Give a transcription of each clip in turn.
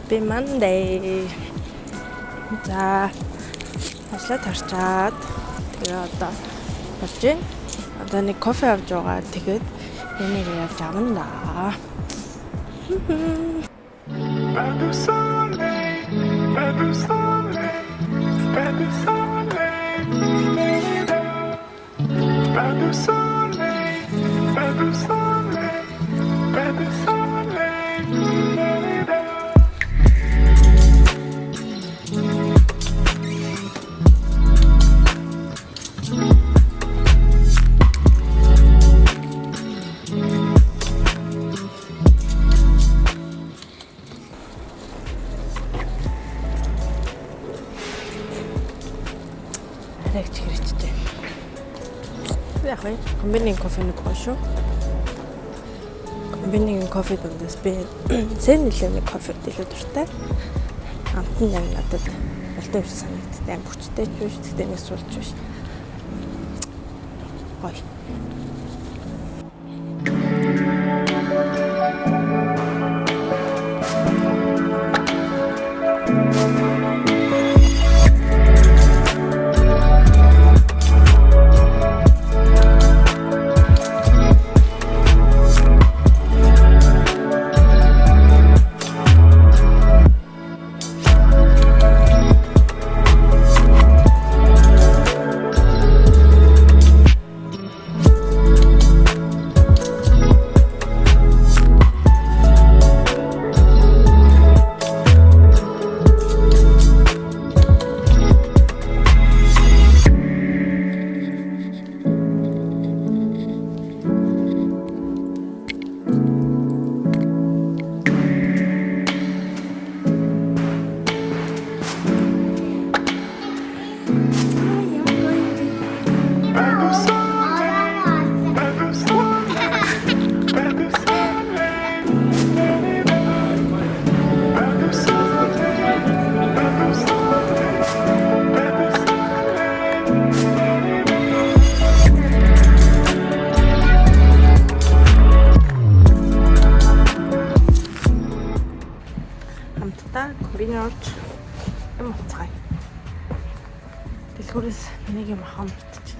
Happy Monday. За ажлаа тарчаад тэгээ одоо болж байна. Одоо нэг кофе авч байгаа. Тэгээд энийг явж авна да. Арайч хэрэгчтэй. Яг хөө комбинийн кофе нэг гоошоо. Комбинийн кофе дундаас би сэнэлээ нэг кофе дэлгэж дуртай. Амтан яг надад болтой юм шиг санагддаг. Хүчтэй ч биш, тэгтээ нэг суулж биш. Гой. Комбини орж юм уцгаая. Дэлгүүрээс нэг юм ахаа мартчих.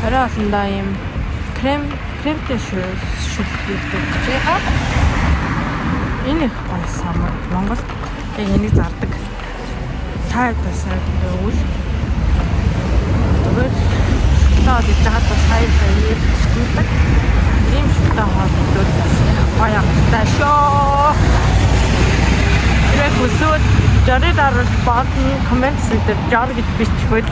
Оройсондоо юм кремтэй шүлбэр дурж байгаа. Энэ их гоё самар. Монгол яг энийг зардаг. Та ясаа гэвэл зүгээр шоколад идэж хаад бас хайртай ирдэг. Ийм шоколад хооллол бас гоё амттай шоо. Яг хүсвэл жарид дарж баадны коммент дээр жар гэж бичвэл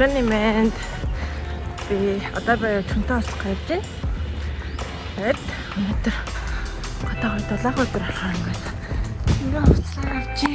өглөөний мэнд би одоо баяр чөнтөө ус гарч байна. Тэгээд өнөөдөр гадаа дулаах өдөр болохоор ингээд уцлаа авчи.